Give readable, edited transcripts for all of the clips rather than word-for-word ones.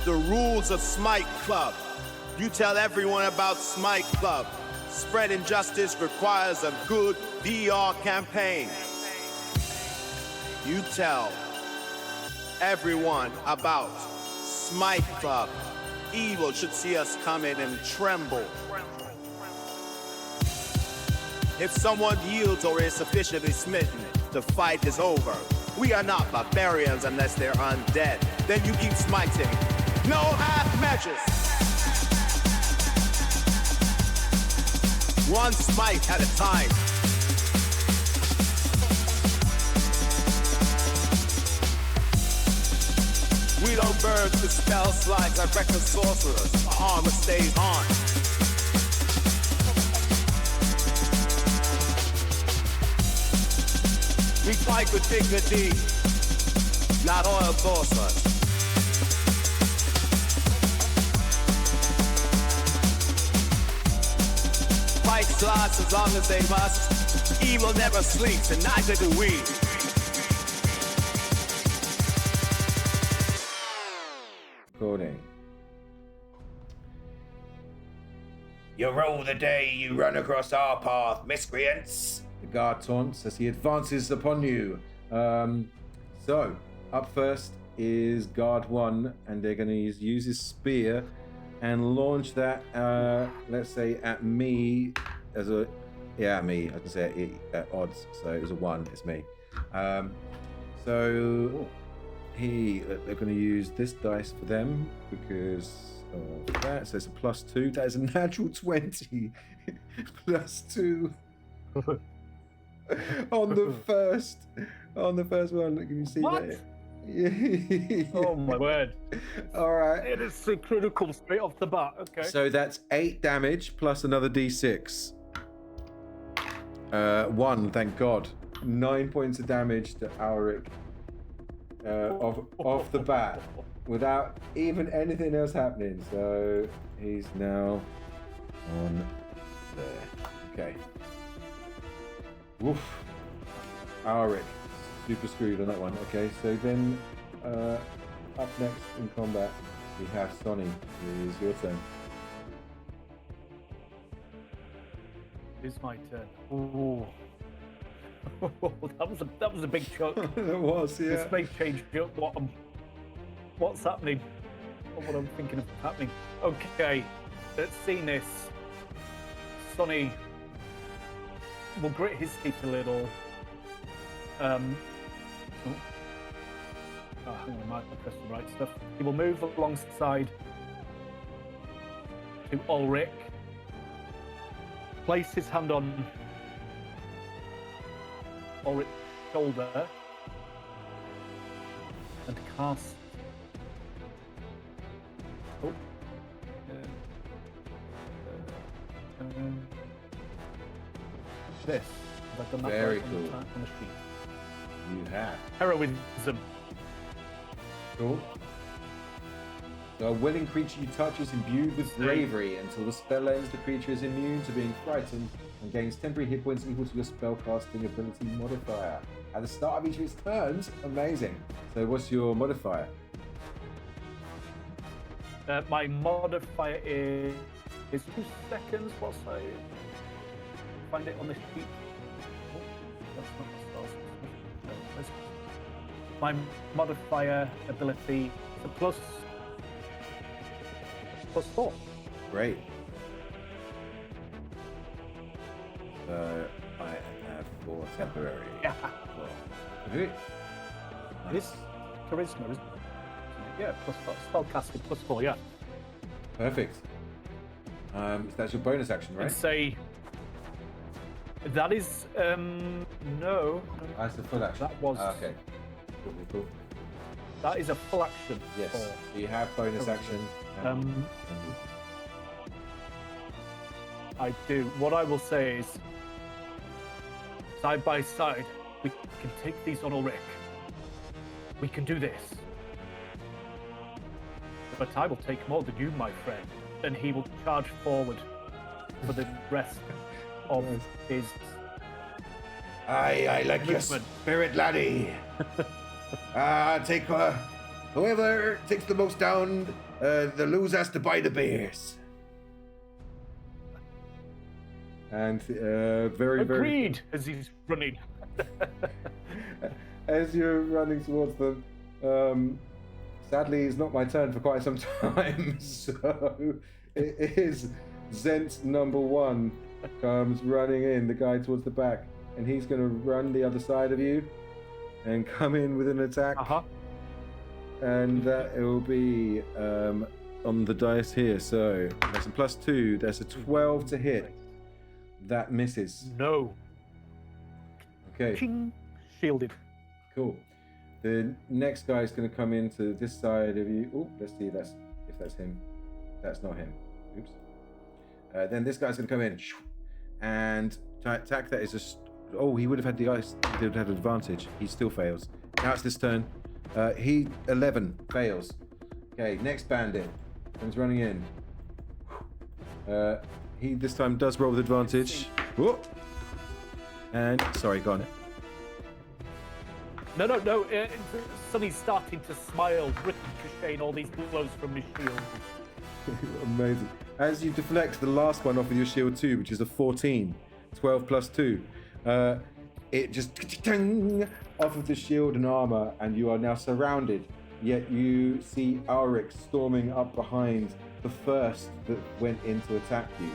the rules of Smite Club. You tell everyone about Smite Club. Spreading justice requires a good VR campaign. You tell everyone about Smite Club. Evil should see us coming and tremble. If someone yields or is sufficiently smitten, the fight is over. We are not barbarians unless they're undead. Then you keep smiting. No half measures. One smite at a time. We don't burn to spell slides like reckless sorcerers. Our armor stays on. We fight with dignity, not oil sorcerers. Fights last as long as they must. Evil never sleeps, and neither do we. Recording. You rule the day you run across our path, miscreants. The guard taunts as he advances upon you. So, up first is guard 1, and they're going to use his spear and launch that, let's say, at me as a... Yeah, at me. I can say it at odds, so it was a 1. It's me. So, they're going to use this dice for them because of that. So it's a +2. That is a natural 20. +2. on the first one. Can you see what? that? Yeah. Oh my word. All right. It is so critical straight off the bat. Okay. So that's 8 damage plus another d6. 1, thank God. 9 points of damage to Alric off the bat without even anything else happening. So he's now on there. Okay. Woof. Alric. Super screwed on that one. Okay, so then up next in combat we have Sonni. It is your turn. It's my turn. Ooh. that was a big chunk. It was, yeah. This may change what's happening, or what I'm thinking of happening. Okay, let's see this. Sonni will grit his teeth a little. Hang on, I might press the right stuff. He will move alongside to Alric, place his hand on Alric's shoulder, and cast. This. Have I done that Very right cool. on the sheet? You have. Heroism. Cool. So a willing creature you touch is imbued with bravery. Until the spell ends, the creature is immune to being frightened and gains temporary hit points equal to your spellcasting ability modifier. At the start of each of its turns, amazing. So what's your modifier? My modifier is 2 seconds. What's I find it on this sheet? Oh, that's not the spell. No, that's... My modifier ability is a +4. Great. So I have 4 temporary. Yeah. Okay. It is charisma, isn't it? Yeah, +4. Spellcasting +4, yeah. Perfect. That's your bonus action, right? And say that is no. That's the full action. That was okay. Cool. That is a full action. Yes. For, So you have bonus action. I do. What I will say is, side by side, we can take these on Alric. We can do this. But I will take more than you, my friend. And he will charge forward for the rest of his. I like your movement. spirit, laddie. Whoever takes the most down, the loser has to buy the beers. And very, Agreed, as he's running. as you're running towards them, sadly, it's not my turn for quite some time. So it is Zent number 1 comes running in, the guy towards the back, and he's going to run the other side of you and come in with an attack. And that will be on the dice here. So that's a +2. That's a 12 to hit. That misses. No. Okay. Ching. Shielded. Cool. The next guy is going to come into this side of you. Oh, let's see if that's him. That's not him. Oops. Then this guy's going to come in and attack. That is a. Oh, he would have had the ice. He would have had advantage. He still fails. Now it's this turn. He 11 fails. Okay, next bandit comes running in. He this time does roll with advantage. Whoa. And sorry, go on. No. Sonny's starting to smile, ricocheting all these blows from his shield. Amazing. As you deflect the last one off of your shield 2, which is a 14, 12 plus 2, it just off of the shield and armor, and you are now surrounded. Yet you see Alric storming up behind the first that went in to attack you.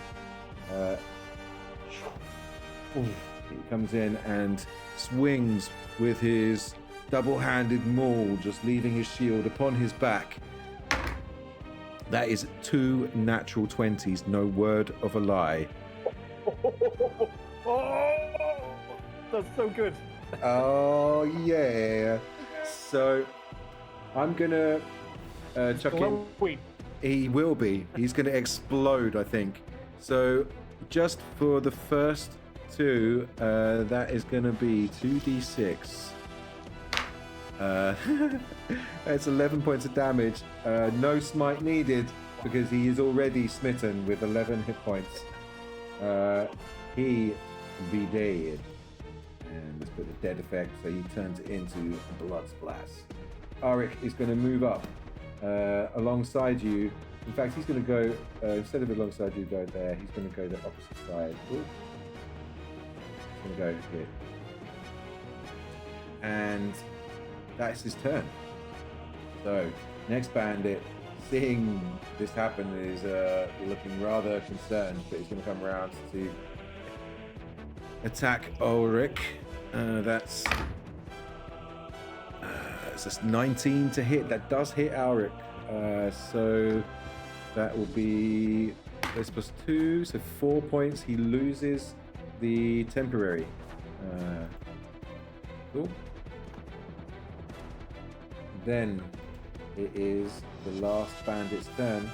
He comes in and swings with his double-handed maul, just leaving his shield upon his back. That is 2 natural 20s, no word of a lie. Oh, that's so good. Oh yeah. So I'm gonna chuck in. Wait. He will be. He's gonna explode, I think. So just for the first 2, that is gonna be 2d6. It's 11 points of damage. No smite needed because he is already smitten with 11 hit points. He be dead. And let's put the dead effect so he turns it into a blood splash. Alric is going to move up alongside you. In fact, he's going to go, instead of alongside you, go there. He's going to go the opposite side. Ooh. He's going to go here. And that's his turn. So, next bandit, seeing this happen, is looking rather concerned, but he's going to come around to attack Ulrich. That's just 19 to hit. That does hit Ulrich. So that will be this +2, so 4 points. He loses the temporary. Cool. Then it is the last bandit's turn.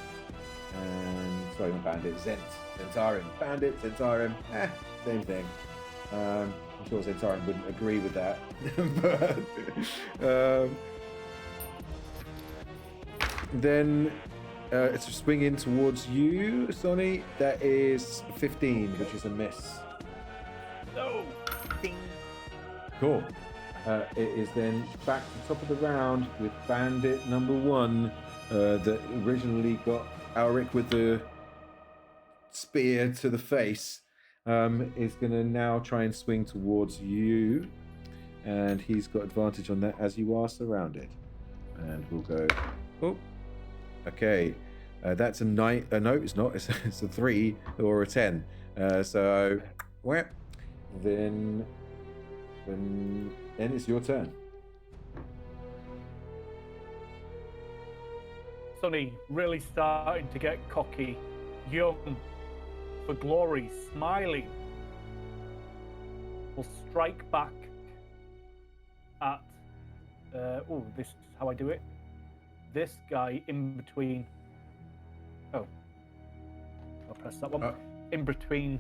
And sorry, not bandit, Zhentarim. Bandit, Zhentarim, same thing. I'm sure Zhentarim wouldn't agree with that. But then it's swinging towards you, Sonni. That is 15, which is a miss. No. Ding. Cool. It is then back to the top of the round with bandit number 1 that originally got Alric with the spear to the face. Is going to now try and swing towards you, and he's got advantage on that as you are surrounded. And we'll go. Oh, okay. That's a 9. No, it's not. It's a 3 or a 10. So, well, then it's your turn. Sonny really starting to get cocky, young, for glory, smiling. Will strike back at. This is how I do it. This guy in between. Oh, I'll press that one. In between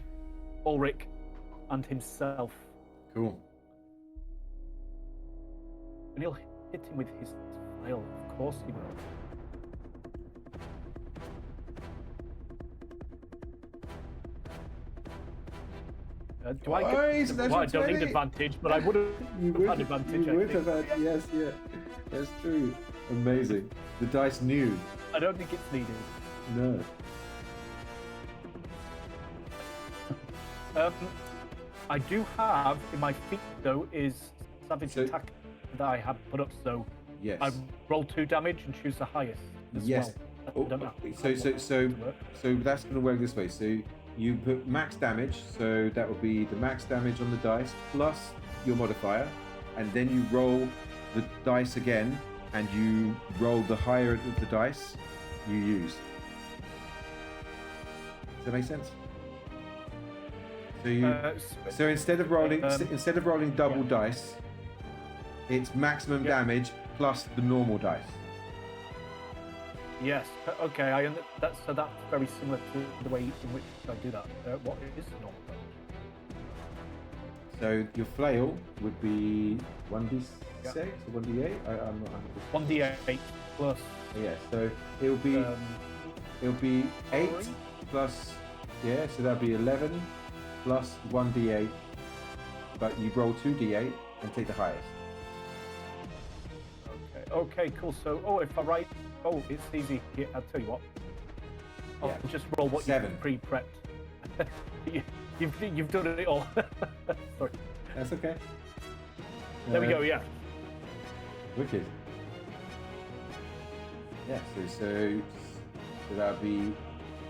Ulrich and himself. Cool. And he'll hit him with his flail. Of course he will. Do I get? Well, I don't need advantage, but I would have had advantage. You would have had, yes, yeah, that's true. Amazing. The dice knew. I don't think it's needed. No. I do have in my feet though is savage attack that I have put up. So Yes. I roll 2 damage and choose the highest. As Yes. Well. I don't know. So that's going to work this way. So you put max damage. So that would be the max damage on the dice plus your modifier, and then you roll the dice again, and you roll the higher of the dice you use. Does that make sense? So you so instead of rolling double dice, it's maximum damage plus the normal dice. Yes. Okay. That's very similar to the way in which I do that. What is normal damage? So your flail would be 1d6 or 1d8. I'm not 1d8 plus. Yeah. So it'll be 8 plus. Yeah. So that'd be 11 plus 1d8. But you roll 2d8 and take the highest. Okay. Cool. So if I write. Oh, it's easy. Yeah, I'll tell you what. I'll just roll what 7. you pre-prepped. You've done it all. Sorry. That's okay. There we go. Yeah. Wicked. Yeah. So that'd be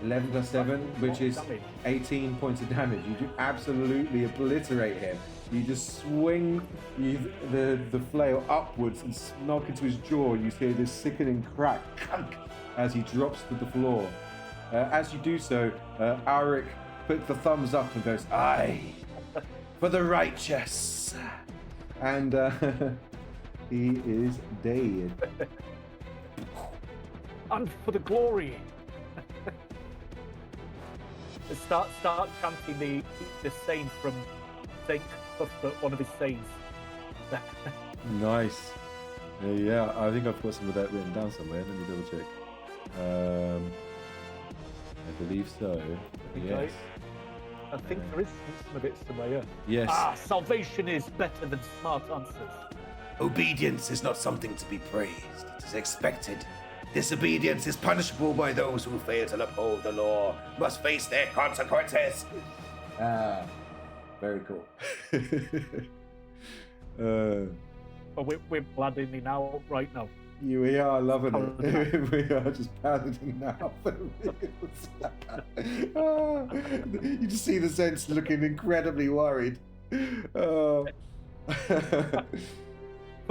11 plus 7, which is damage. 18 points of damage. You do absolutely obliterate him. You just swing the flail upwards and knock into his jaw. You hear this sickening crack as he drops to the floor. As you do so, Alric puts the thumbs up and goes, "Aye, for the righteous." And he is dead. And for the glory. Start chanting the saying from Saint Cuthbert, one of his sayings. Nice. Yeah, I think I've got some of that written down somewhere. Let me double check. I believe so. Yes. I think there is some of it somewhere. Yeah. Yes. Salvation is better than smart answers. Obedience is not something to be praised. It is expected. Disobedience is punishable by those who fail to uphold the law, must face their consequences. Very cool. We're paladin now, right now. We are loving it. We are just paladin now. You just see the Zents looking incredibly worried. For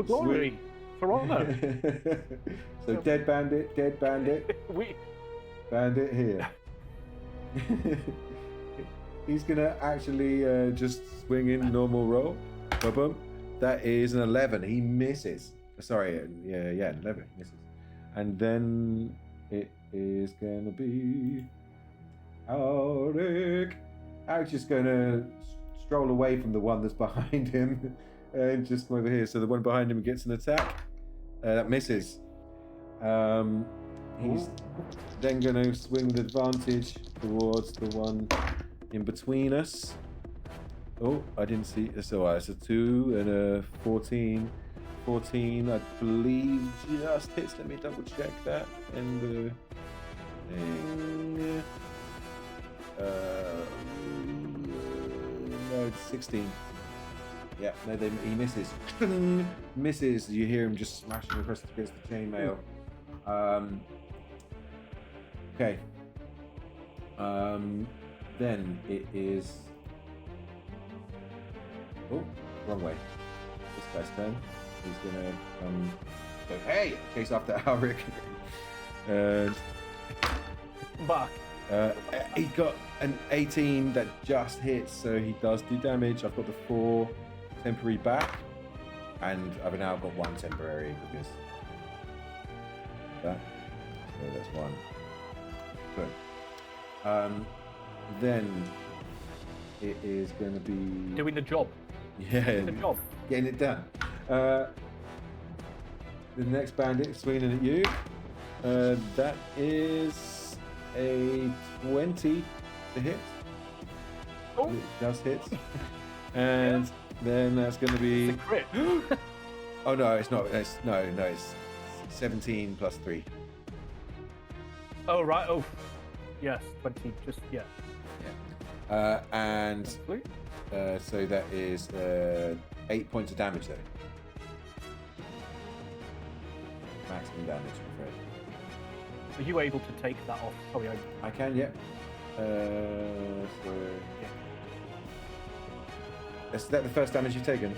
glory, for honor. So dead bandit. Bandit here. He's gonna actually just swing in normal roll. Boom. That is an 11. He misses. Sorry, yeah, 11 misses. And then it is gonna be Alric. Auric's just gonna stroll away from the one that's behind him and just come over here. So the one behind him gets an attack. That misses. He's then gonna swing with advantage towards the one in between us. Oh, I didn't see. So it's a 2 and a 14. 14, I believe, just hits. Let me double check that. And the thing. No, it's 16. Yeah, no, he misses. Misses. You hear him just smashing across against the chainmail. Okay. Then it is. Oh, wrong way. This guy's turn. He's gonna go, hey, chase after Alric. And back. He got an 18 that just hits, so he does do damage. I've got the 4 temporary back, and I've now got 1 temporary because that. So that's 1. Good. Then it is going to be doing the job. Yeah, doing the job. Getting it done. The next bandit swinging at you. That is a 20 to hit. Oh. It just hits. And then that's going to be. It's a crit. Oh no, it's not. It's 17 plus 3. Oh, right. Oh, yes. 20. Just, yeah. And Sweet. so that is 8 points of damage though. Maximum damage, I'm afraid. Are you able to take that off? Sorry, I can, yeah. So yeah. is that the first damage you've taken?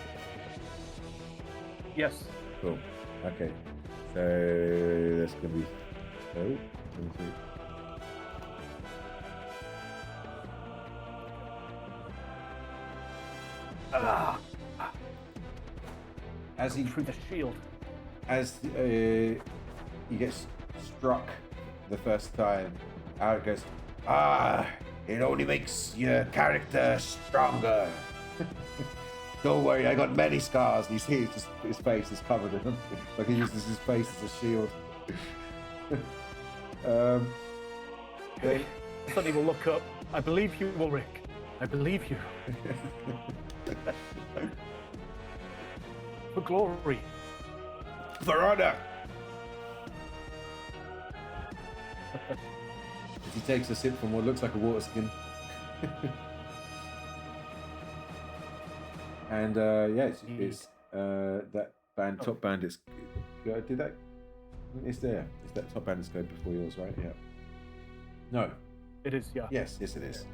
Yes. Cool. Okay. So that's gonna be 23. As he Through the shield. as he gets struck the first time, Alric goes, It only makes your character stronger. "Don't worry, I got many scars." And you see his face is covered in them, like he uses his face as a shield. Then, Sonni will look up. I believe you, Ulrich. I believe you. For glory. For honor. as he takes a sip from what looks like a water skin. And yeah, it's that band, top band. It's did that? It's there. It's that top band that's going before yours, right? Yeah. No. It is, yeah. Yes, it is.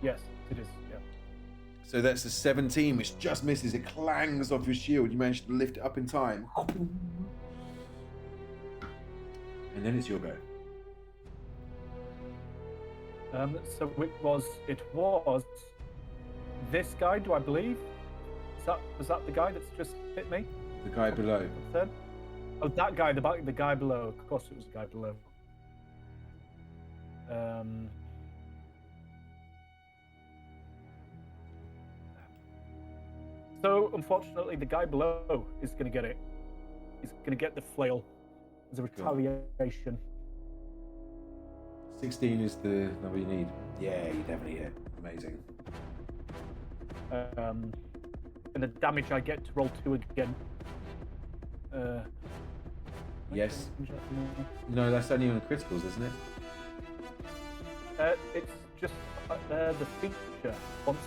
Yes, it is, yeah. So that's a 17, which just misses. It clangs off your shield. You managed to lift it up in time. And then it's your go. So it was this guy, do I believe? Was that the guy that's just hit me? The guy below. Said? Oh, that guy, the guy below. Of course it was the guy below. So, unfortunately, the guy below is going to get it. He's going to get the flail as a retaliation. 16 is the number you need. Yeah, you definitely hit. Amazing. And the damage I get to roll 2 again. Yes. No, that's only on the criticals, isn't it? It's just the feature. Once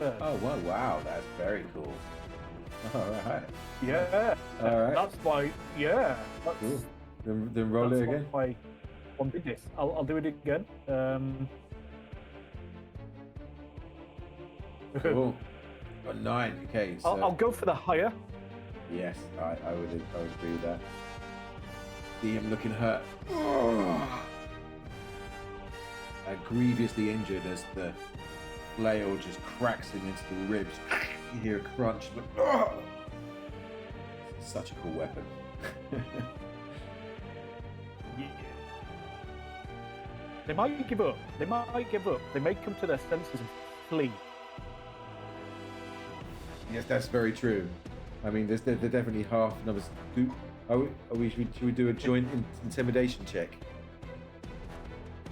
Oh, wow, that's very cool. All right. Yeah. All right. That's why. Yeah. That's, Cool. Then roll it again. Why I did this. I'll do it again. Cool. Got 9. Okay. So I'll go for the higher. yes, I would agree with that. See him looking hurt. Grievously injured as the flail just cracks him into the ribs. You hear a crunch. Like, it's such a cool weapon. Yeah. They might give up. They may come to their senses and flee. Yes, that's very true. I mean, they're definitely half numbers. Should we do a joint intimidation check?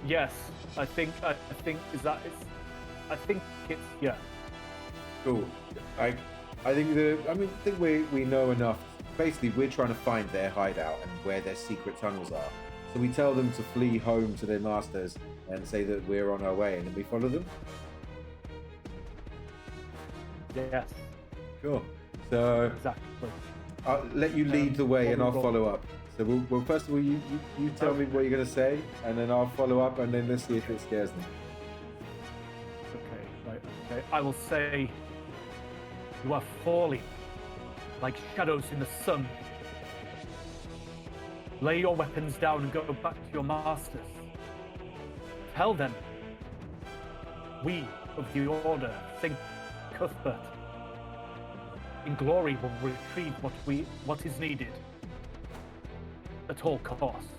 Yes, I think it's yeah. Cool. I think we know enough. Basically, we're trying to find their hideout and where their secret tunnels are. So we tell them to flee home to their masters and say that we're on our way, and then we follow them. Yes. Cool. So Exactly. I'll let you lead the way, and I'll follow up. So well, first of all, you tell me what you're going to say, and then I'll follow up, and then let's see if it scares them. Okay. Right. Okay. I will say, you are falling like shadows in the sun. Lay your weapons down and go back to your masters. Tell them, we of the Order think Cuthbert in glory will retrieve what is needed at all costs.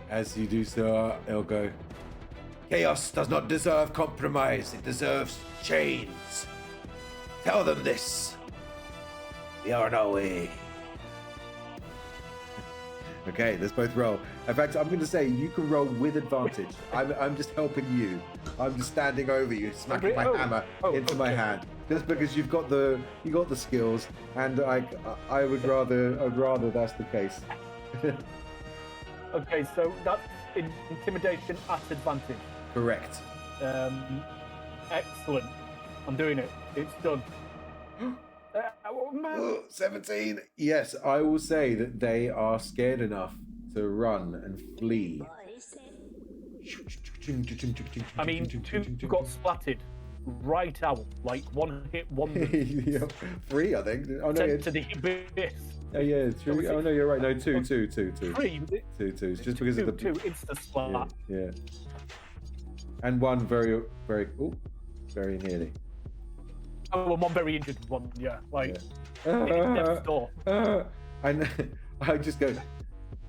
As you do so, I'll go. Chaos does not deserve compromise, it deserves chains. Tell them this. We are on our way. Okay, let's both roll. In fact, I'm going to say you can roll with advantage. I'm just helping you. I'm just standing over you, smacking my hammer into my hand, just because you've got the skills, and I would rather that's the case. Okay, so that's intimidation at advantage. Correct. Excellent. I'm doing it. It's done. 17. Yes, I will say that they are scared enough to run and flee. I mean, 2 got splatted right out, like one hit, one move. Yeah, 3, I think. Oh no, Sent to the abyss. Oh yeah, 3. Oh no, you're right. No, 2. 3. 2. It's just because of the 2 insta splat. Yeah. And one very nearly. Oh, and one very injured one. Yeah, like Yeah. in death's door. And I just go,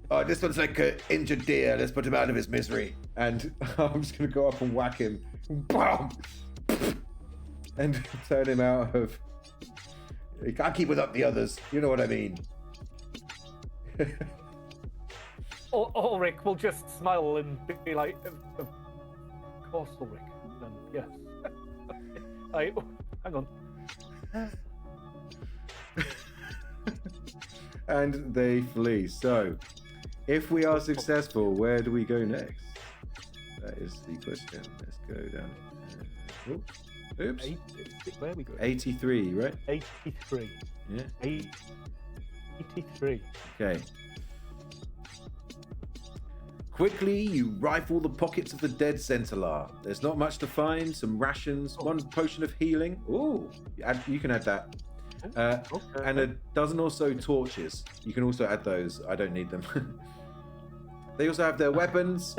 Oh, this one's like an injured deer. Let's put him out of his misery. and I'm just gonna go up and whack him, BAM! And turn him out of. He can't keep without the others. You know what I mean. Ulric will just smile and be like, of course, Ulric. Then yes. Hang on. And they flee. So, if we are successful, where do we go next? That is the question. Let's go down. Oops. Where are we going? 83, right? 83. Yeah. 83. Okay. Quickly, you rifle the pockets of the dead Zhentarim. There's not much to find. Some rations, 1 potion of healing. Ooh, you can add that. Okay. And a dozen or so torches. You can also add those. I don't need them. They also have their weapons.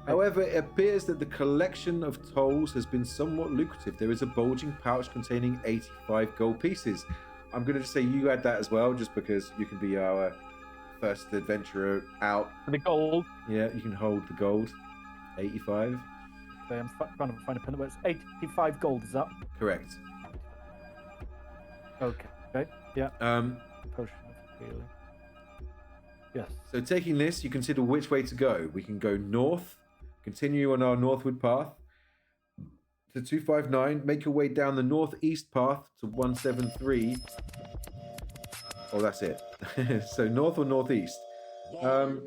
However, it appears that the collection of tolls has been somewhat lucrative. There is a bulging pouch containing 85 gold pieces. I'm going to just say you add that as well, just because you can be our first adventurer out. For the gold. Yeah, you can hold the gold. 85. Okay, I'm trying to find a pen. It's 85 gold, is that? Correct. Okay. Yeah. Potion of healing. Yes. So taking this, you consider which way to go. We can go north, continue on our northward path to 259, make your way down the northeast path to 173. Oh, that's it. So north or northeast. I'm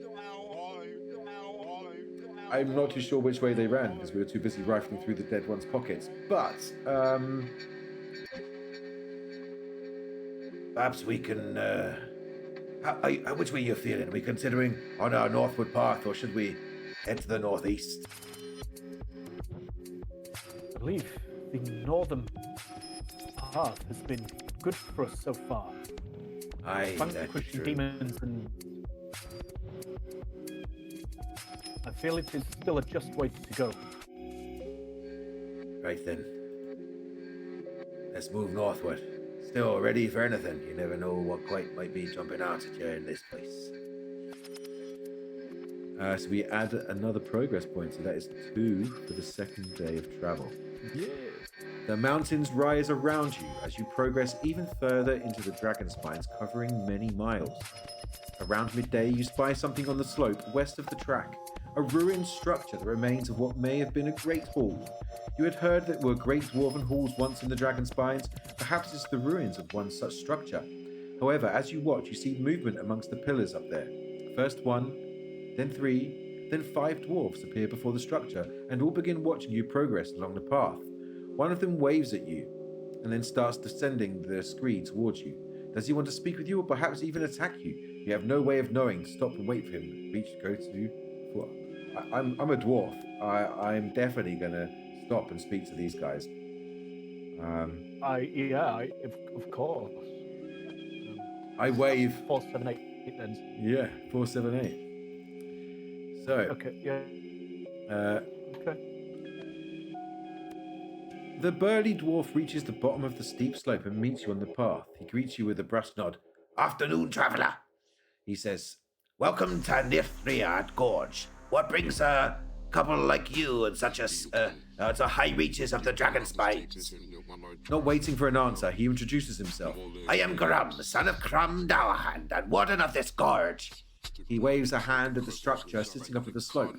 not too sure which way they ran because we were too busy rifling through the dead one's pockets. But Perhaps we can. Which way are you feeling? Are we considering on our northward path, or should we head to the northeast? I believe the northern path has been good for us so far. Aye, that's Vanquishing true. demons, and I feel it is still a just way to go. Right then. Let's move northward. Still ready for anything. You never know what quite might be jumping out at you in this place. so we add another progress point, so that is 2 for the second day of travel. Yeah. The mountains rise around you as you progress even further into the Dragonspines, covering many miles. Around midday, you spy something on the slope west of the track, a ruined structure, the remains of what may have been a great hall. You had heard that were great dwarven halls once in the Dragonspines. Perhaps it's the ruins of one such structure. However, as you watch, you see movement amongst the pillars up there. First 1, then 3, then 5 dwarves appear before the structure and all begin watching you progress along the path. One of them waves at you and then starts descending the scree towards you. Does he want to speak with you or perhaps even attack you? You have no way of knowing. Stop and wait for him. I'm a dwarf. I'm definitely going to stop and speak to these guys. Of course. I wave. 4, 7, 8 then. Yeah, 4, 7, 8. So. Okay. Yeah. Okay. The burly dwarf reaches the bottom of the steep slope and meets you on the path. He greets you with a brusque nod. Afternoon, traveller. He says, welcome to Nithriad Gorge. What brings a couple like you and such as to high reaches of the Dragonspines? Not waiting for an answer, he introduces himself. I am Grum, son of Crum Dowerhand, and warden of this gorge. He waves a hand at the structure sitting up at the slope.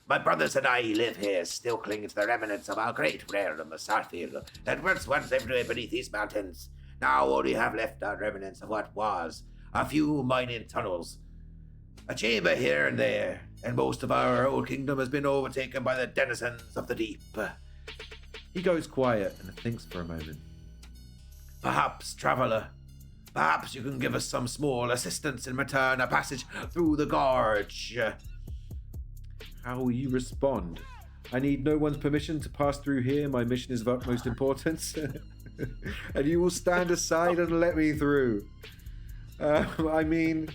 My brothers and I live here, still clinging to the remnants of our great realm of Southfield that once everywhere beneath these mountains. Now all we have left are remnants of what was a few mining tunnels, a chamber here and there, and most of our old kingdom has been overtaken by the denizens of the deep. He goes quiet and thinks for a moment. Perhaps, traveller, perhaps you can give us some small assistance in return a passage through the gorge. How will you respond? I need no one's permission to pass through here. My mission is of utmost importance. And you will stand aside and let me through. I mean,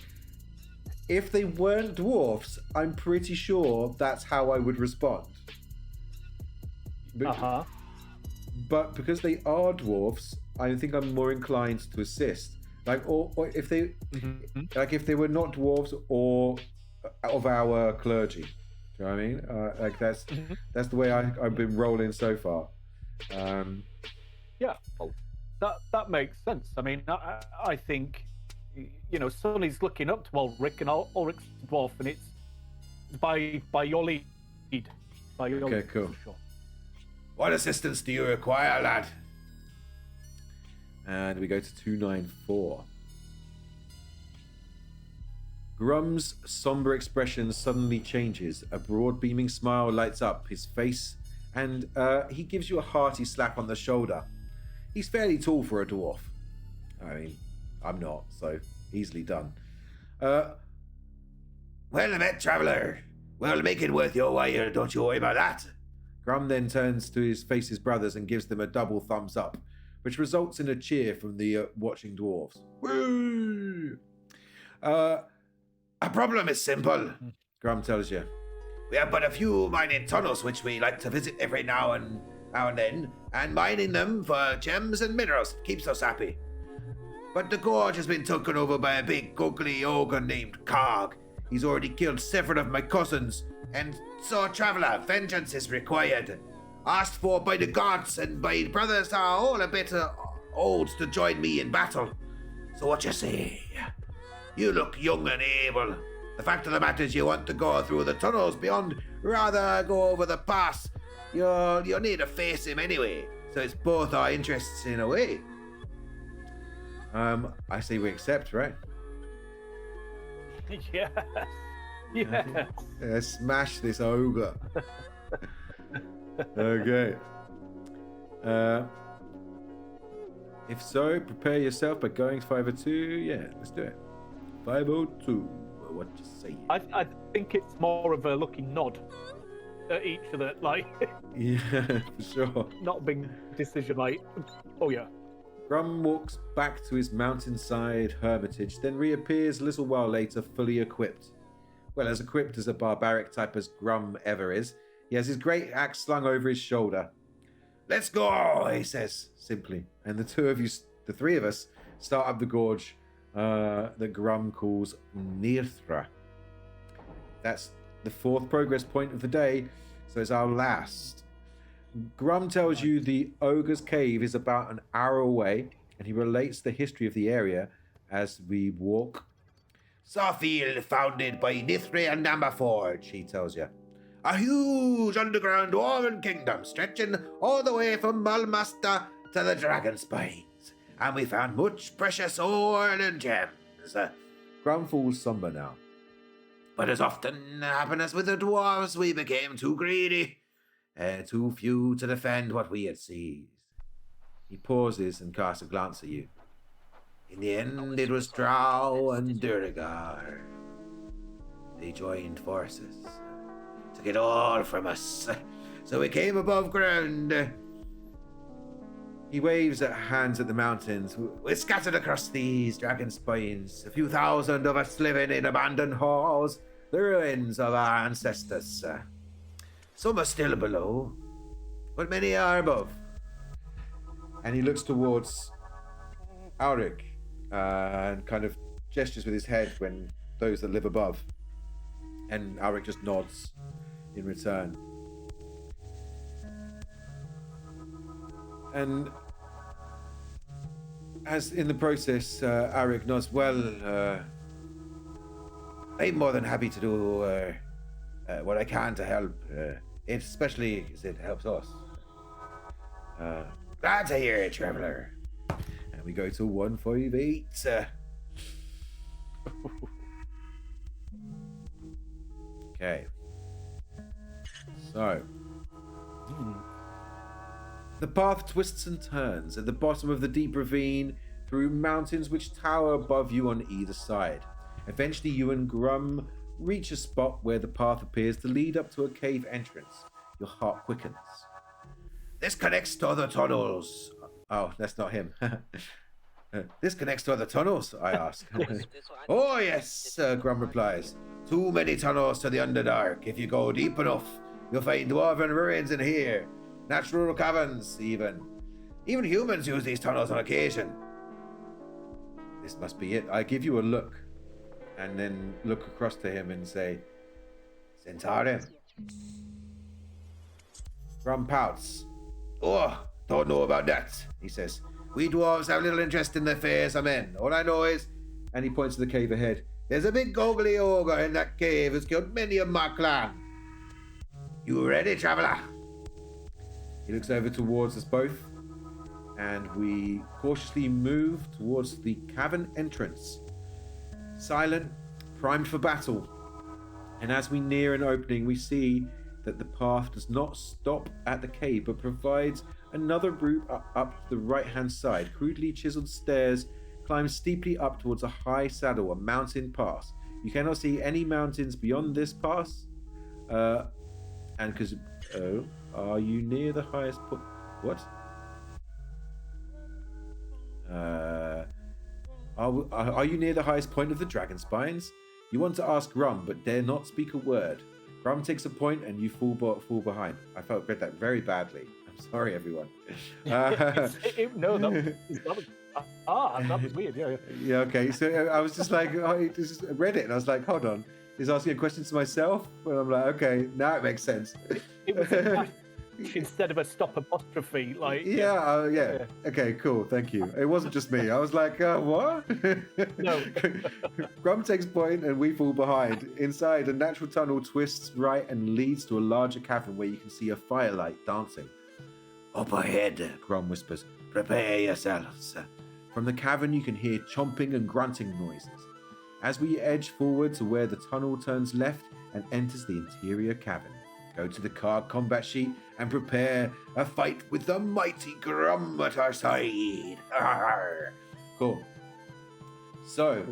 if they weren't dwarfs, I'm pretty sure that's how I would respond. But because they are dwarfs, I think I'm more inclined to assist. Like, or if they, like, if they were not dwarves or of our clergy. Do you know what I mean? Like that's the way I've been rolling so far. Yeah, well, that makes sense. I mean, I think, you know, Sonny's looking up to Alric, and Alric's dwarf, and it's by your lead. By your okay, lead, cool. for sure. What assistance do you require, lad? And we go to 294. Grum's somber expression suddenly changes. A broad beaming smile lights up his face, and he gives you a hearty slap on the shoulder. He's fairly tall for a dwarf. I mean, I'm not, so easily done. Well met, traveller. Well, make it worth your while, don't you worry about that. Grum then turns to face his brothers and gives them a double thumbs up, which results in a cheer from the watching dwarves. Woo! Our problem is simple, Grum tells you. We have but a few mining tunnels which we like to visit every now and then, and mining them for gems and minerals keeps us happy. But the gorge has been taken over by a big ugly ogre named Cog. He's already killed several of my cousins, and so, traveller, vengeance is required. Asked for by the gods, and my brothers are all a bit old to join me in battle. So what you say? You look young and able. The fact of the matter is you want to go through the tunnels beyond, rather go over the pass. You'll need to face him anyway, so it's both our interests in a way. I say we accept, right? Yes. Yes. Yeah, smash this ogre. Okay. If so, prepare yourself by going 502. Yeah, let's do it. 502. What you say? I think it's more of a looking nod at each of the, like. Yeah, for sure. Not a big decision, like, oh yeah. Grum walks back to his mountainside hermitage, then reappears a little while later fully equipped. Well, as equipped as a barbaric type as Grum ever is, he has his great axe slung over his shoulder. Let's go, He says, simply. And the three of us, start up the gorge that Grum calls Nirthra. That's the fourth progress point of the day, so it's our last. Grum tells you the ogre's cave is about an hour away, and he relates the history of the area as we walk. Sawfield, founded by Nithri and Amberforge, he tells you. A huge underground dwarven kingdom stretching all the way from Malmaster to the Dragonspines, and we found much precious ore and gems. Grum falls somber now. But as often happens with the dwarves, we became too greedy, too few to defend what we had seized. He pauses and casts a glance at you. In the end, it was Drow and Durigar. They joined forces to get all from us, so we came above ground. He waves hands at the mountains. We're scattered across these Dragonspines, a few thousand of us living in abandoned halls, the ruins of our ancestors. Some are still below, but many are above. And he looks towards Alric and kind of gestures with his head when those that live above. And Alric just nods in return. And as in the process, Alric nods, well, I'm more than happy to do what I can to help, especially because it helps us. Glad to hear it, traveler. And we go to 158. Okay. So. The path twists and turns at the bottom of the deep ravine through mountains which tower above you on either side. Eventually, you and Grum reach a spot where the path appears to lead up to a cave entrance. Your heart quickens. This connects to other tunnels. Oh, that's not him. This connects to other tunnels, I ask. Oh, yes, Grum replies. Too many tunnels to the Underdark. If you go deep enough, you'll find dwarven ruins in here. Natural caverns, even. Even humans use these tunnels on occasion. This must be it. I give you a look, and then look across to him and say, Zhentarim. Grum pouts. Oh, don't know about that, he says. We dwarves have little interest in the affairs of men. All I know is, and he points to the cave ahead, there's a big goggly ogre in that cave who's killed many of my clan. You ready, traveler? He looks over towards us both, and we cautiously move towards the cavern entrance. Silent, primed for battle. And as we near an opening, we see that the path does not stop at the cave, but provides another route up the right-hand side. Crudely chiseled stairs climb steeply up towards a high saddle, a mountain pass. You cannot see any mountains beyond this pass. And because... Oh, are you near the highest point? What? Are you near the highest point of the Dragonspines? You want to ask Grum, but dare not speak a word. Grum takes a point and you fall behind. I read that very badly. I'm sorry, everyone. That was weird. Yeah. Yeah, okay. So I was just like, I just read it and I was like, hold on. He's asking a question to myself? And I'm like, okay, now it makes sense. It was instead of a stop apostrophe, like... Yeah. Okay, cool, thank you. It wasn't just me. I was like, what? No. Grum takes point and we fall behind. Inside, a natural tunnel twists right and leads to a larger cavern where you can see a firelight dancing. Up ahead, Grum whispers. Prepare yourselves. From the cavern, you can hear chomping and grunting noises. As we edge forward to where the tunnel turns left and enters the interior cavern. Go to the card combat sheet and prepare a fight with the mighty Grum at our side. Arr. Cool. So,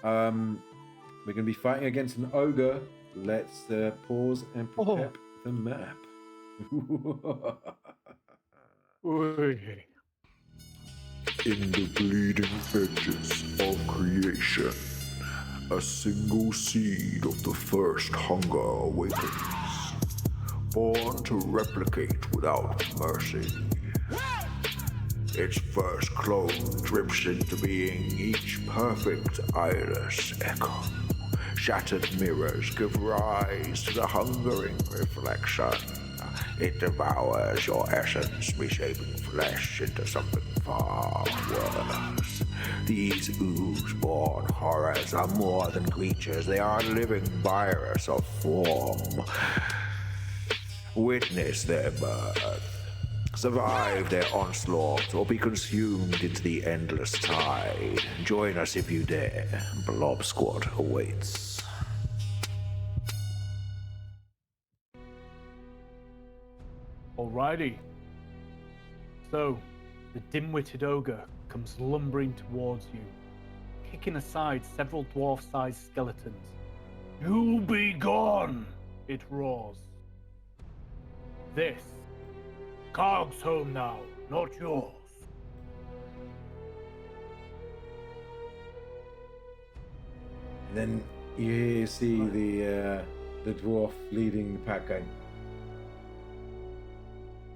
we're going to be fighting against an ogre. Let's pause and prepare the map. In the bleeding edges of creation, a single seed of the first hunger awakens, born to replicate without mercy. Its first clone drips into being, each perfect eyeless echo. Shattered mirrors give rise to the hungering reflection. It devours your essence, reshaping flesh into something far worse. These ooze-born horrors are more than creatures, they are a living virus of form. Witness their birth, survive their onslaught, or be consumed into the endless tide. Join us if you dare. Blob Squad awaits. Alrighty. So, the dim-witted ogre comes lumbering towards you, kicking aside several dwarf-sized skeletons. "You be gone!" it roars. "This, Karg's home now, not yours." And then you see the dwarf leading the pack going,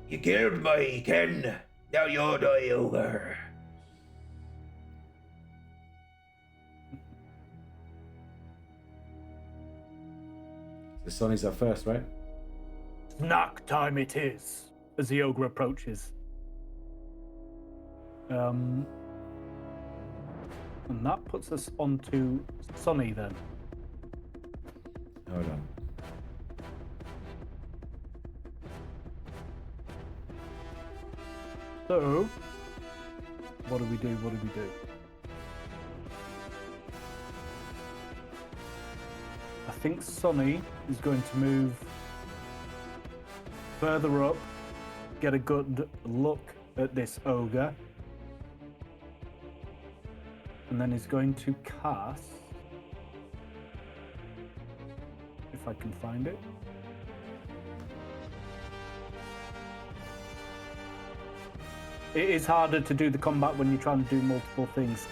You killed my kin. Now you'll die, ogre. the Sonny's up first, right? Snack time it is, as the ogre approaches. And that puts us onto Sonni then. Hold on. So, what do we do? What do we do? I think Sonni is going to move further up, get a good look at this ogre, and then he's going to cast, if I can find it. It is harder to do the combat when you're trying to do multiple things.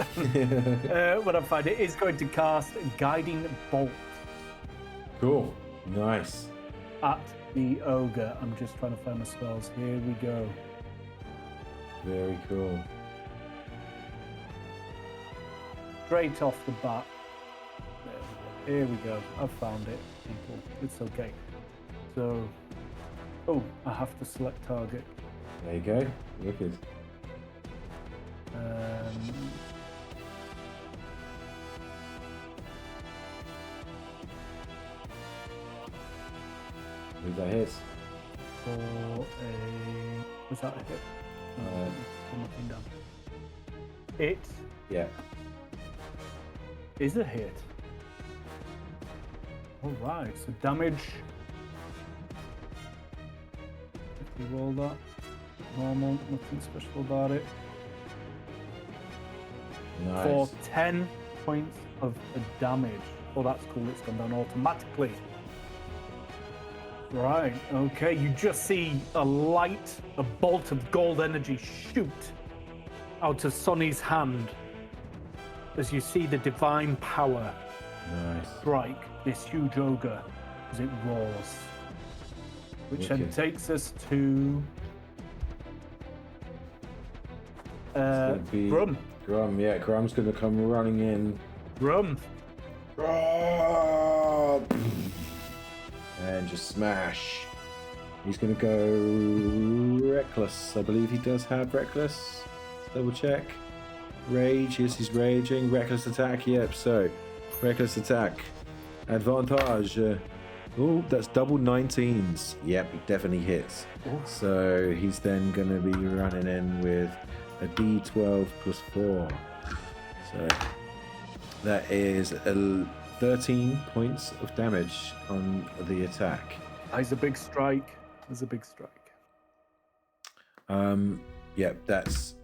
When I find it, is going to cast Guiding Bolt Cool. Nice. at the ogre. I'm just trying to find my spells. Here we go. Very cool. Straight off the bat. There we go. Here we go. I've found it, people. It's okay. So, oh, I have to select target. There you go. Wicked. Who's that hit? For a... Was that a hit? Nothing down. It Yeah. is a hit. Alright, so damage. If we roll that. Normal, nothing special about it. Nice. For 10 points of damage. Oh, that's cool, it's gone down automatically. Right, okay, you just see a bolt of gold energy shoot out of Sonny's hand as you see the divine power Nice. strike this huge ogre as it roars. Which then Wicked. takes us to gonna be- Grum. Grum, yeah. Grum's gonna come running in. Grum. And just smash. He's gonna go reckless. I believe he does have reckless. Let's double check. Rage, yes, he's raging. Reckless attack, yep. So, reckless attack. Advantage. Oh, that's double 19s. Yep, he definitely hits. Ooh. So, he's then gonna be running in with a d12 plus 4. So, that is 13 points of damage on the attack. That's a big strike. That's a big strike. Yeah, that's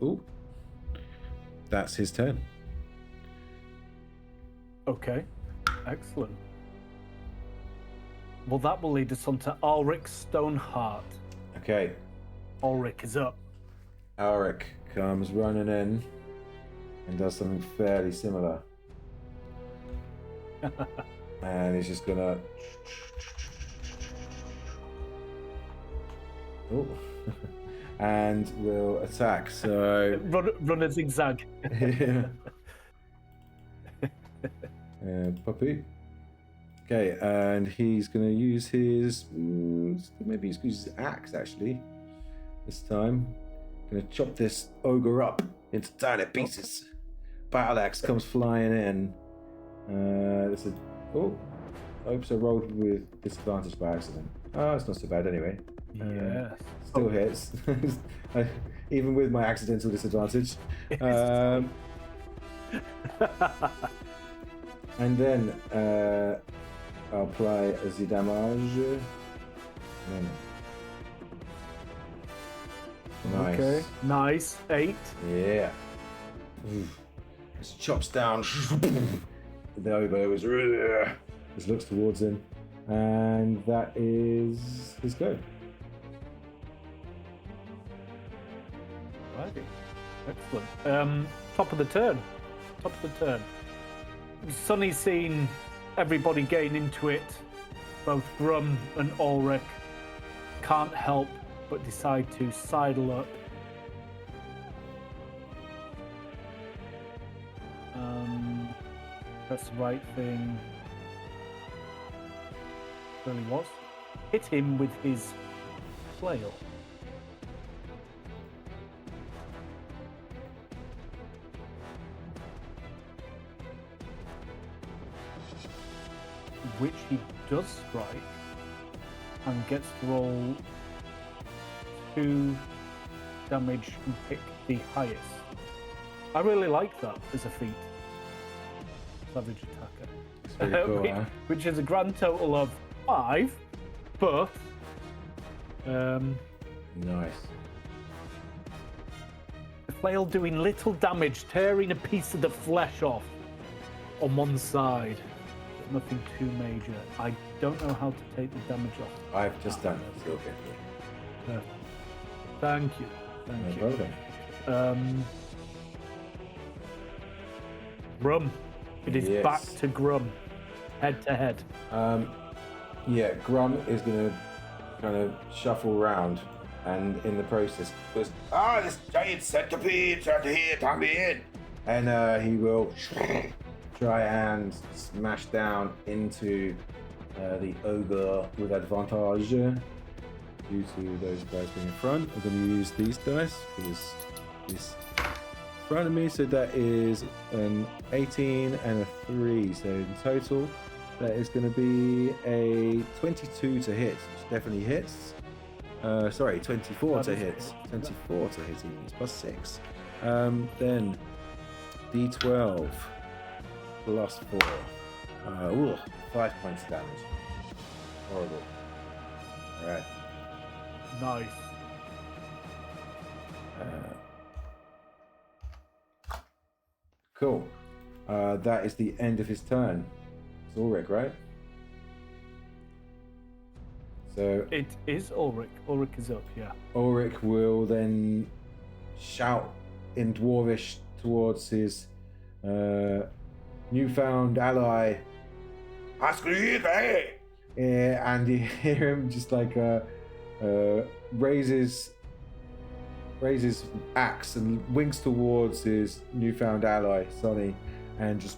his turn. Okay, excellent. Well, that will lead us on to Alric Stoneheart. Okay, Alric is up. Alric comes running in and does something fairly similar. And he's just gonna. Oh. And will attack. So. Run a zigzag. Puppy. Okay, and he's gonna use his. Maybe he's gonna use his axe actually. This time. Gonna chop this ogre up into tiny pieces. Battle axe comes flying in. Oops, I rolled with disadvantage by accident. Oh, it's not so bad anyway. Yes. Still hits. Even with my accidental disadvantage. And then I'll apply the damage. Nice. Okay. Nice. 8. Yeah. Just chops down. The ogre just looks towards him, and that is his go. Right. Excellent. Top of the turn. Sonny's seen everybody gain into it. Both Grum and Alric can't help but decide to sidle up. That's the right thing. Really was. Hit him with his flail. which he does strike and gets to roll 2 damage and pick the highest. I really like that as a feat. Savage attacker. It's pretty cool, which, huh? which is a grand total of 5, but Nice. the flail doing little damage, tearing a piece of the flesh off on one side. But nothing too major. I don't know how to take the damage off. I've just done it. So okay. Thank you. No Thank you. problem. Grum. It is Yes. back to Grum. Head to head. Yeah, Grum is going to kind of shuffle around, and in the process, goes, This giant centipede trying to hit on me in. and he will try and smash down into the ogre with advantage due to those guys being in front. I'm going to use these dice because this in front of me, so that is an 18 and a 3, so in total that is going to be a 22 to hit, which definitely hits. Sorry, 24 to hit. 24 to hit, even. It's plus 6. Then D12 plus 4. 5 points of damage. Horrible. Alright. Nice. Cool. That is the end of his turn. It's Ulrich, right? So It is Ulrich. Ulrich is up, yeah. Ulrich will then shout in Dwarvish towards his newfound ally, Paskel, and you hear him just like raises axe and winks towards his newfound ally, Sonni, and just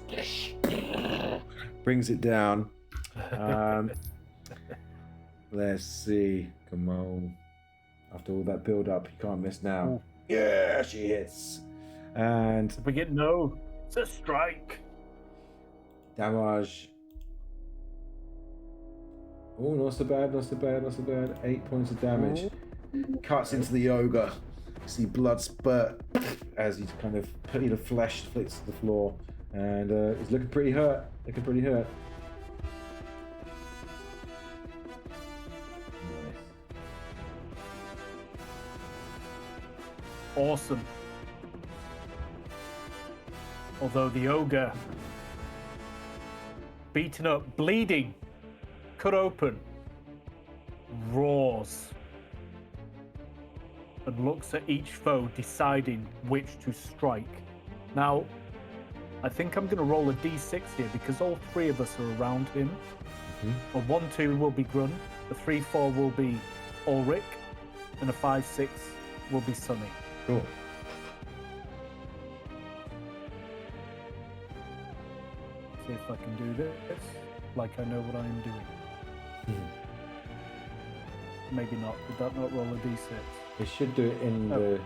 brings it down. Let's see. Come on. After all that build up, you can't miss now. Ooh. Yeah, she hits. And We get no. It's a strike. damage. Oh, not so bad, not so bad, not so bad. 8 points of damage. Cuts into the ogre. You see blood spurt as he's kind of putting the flesh flicks to the floor. And he's looking pretty hurt. Looking pretty hurt. Nice. Awesome. Although the ogre, beaten up, bleeding, cut open, roars and looks at each foe, deciding which to strike. Now, I think I'm going to roll a d6 here because all 3 of us are around him. A 1-2 will be Grun, a 3-4 will be Ulrich, and a 5-6 will be Sonni. Cool. See if I can do this like I know what I am doing. Maybe not. Did that not roll a d6? It should do it in Oh. the...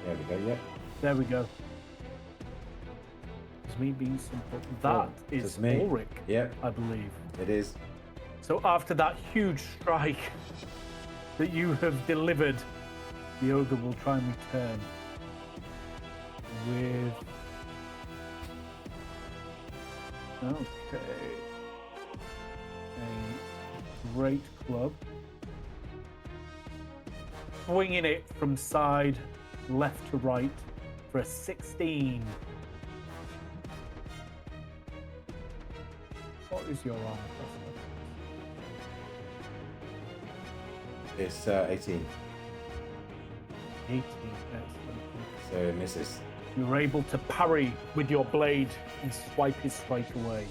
There we go, yep. There we go. It's me being simple. That This is is me. Ulrich, Yep, I believe. it is. So after that huge strike that you have delivered, the ogre will try and return with... Okay. A great club. Swinging it from side left to right for a 16. What is your armor class? It's 18, 18. Excellent. so it misses. You're able to parry with your blade and swipe his strike away.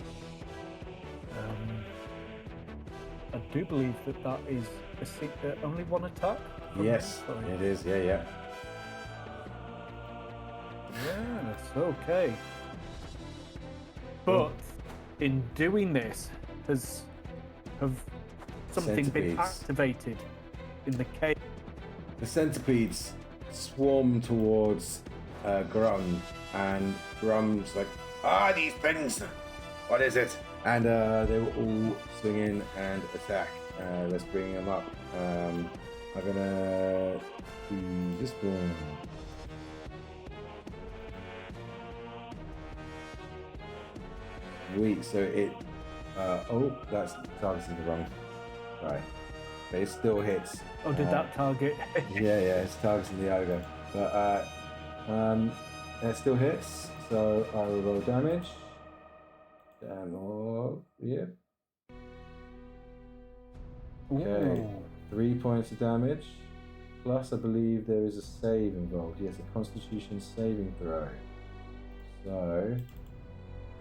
I do believe that is only one attack. Yes, Sorry. it is, yeah. Yes, okay. But in doing this, have something been Centipedes. activated in the cave? The centipedes swarm towards Grum, and Grum's like, These things. What is it? And they will all swing in and attack. Let's bring them up. I'm gonna do this one. Sweet. So it. Oh, that's targeting the wrong. Right. But it still hits. Oh, did that target? Yeah, it's targeting the ogre. But it still hits. So I will roll damage. Yeah. Okay. Ooh. 3 points of damage. Plus, I believe there is a save involved. Yes, a Constitution saving throw. So,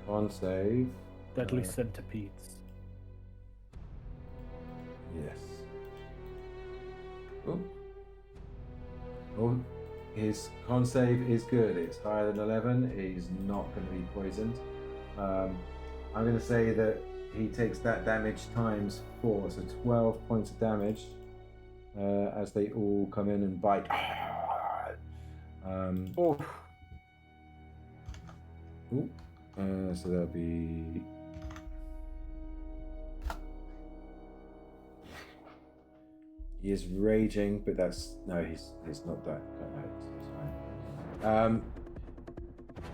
con save. Deadly centipedes. Yes. Oh, his con save is good. It's higher than 11. He's not going to be poisoned. I'm going to say that he takes that damage times 4, so 12 points of damage as they all come in and bite. So that'll be. He is raging, but he's not that. It's fine.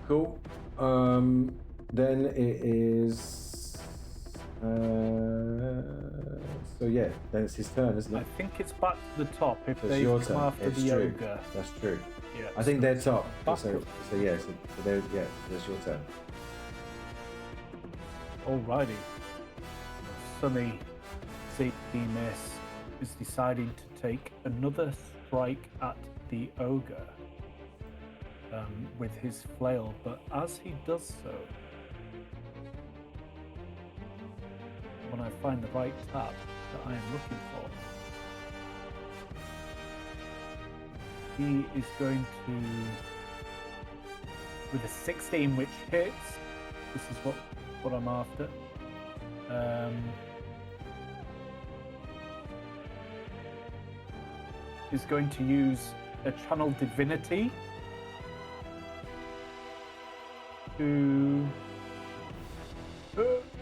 Cool. Then it is. So yeah, then it's his turn, isn't it? I think it's back to the top if So it's they your come turn. after It's the true. ogre. That's true. Yeah. I think they're top. Back So up. that's your turn. Alrighty. Sonni, seeing this, is deciding to take another strike at the ogre with his flail, but as he does so, when I find the right tab that I am looking for, he is going to, with a 16 which hits, this is what I'm after. Is going to use a channel divinity to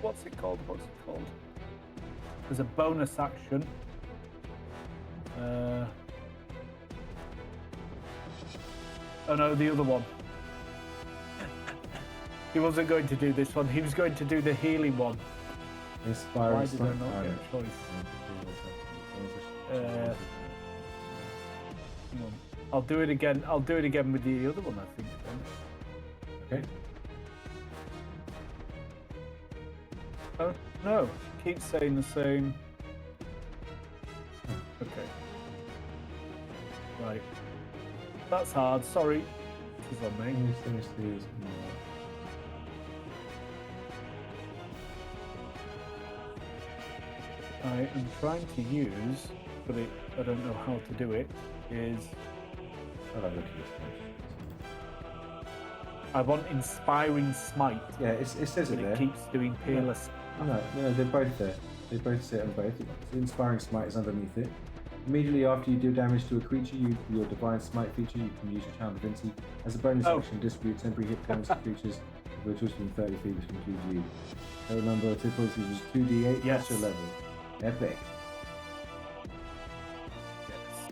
what's it called? There's a bonus action. Oh no, the other one. He wasn't going to do this one. He was going to do the healing one. Inspiring Why did I Smite. not get a choice? Hang on. I'll do it again. I'll do it again with the other one, I think. Then. Okay. Oh no! Keep saying the same. Okay. Right. That's hard. Sorry. This is on me. I am trying to use, but I don't know how to do it. I want inspiring smite. Yeah, it says it but there. it keeps doing peerless. No, they're both there. They both sit on both. The Inspiring Smite is underneath it. Immediately after you do damage to a creature, your Divine Smite feature, you can use your Channel Divinity. As a bonus action, distribute temporary hit points to creatures which are within 30 feet, which includes you. Total number of hit points is 2d8 Yes. plus your level. Epic. Yes.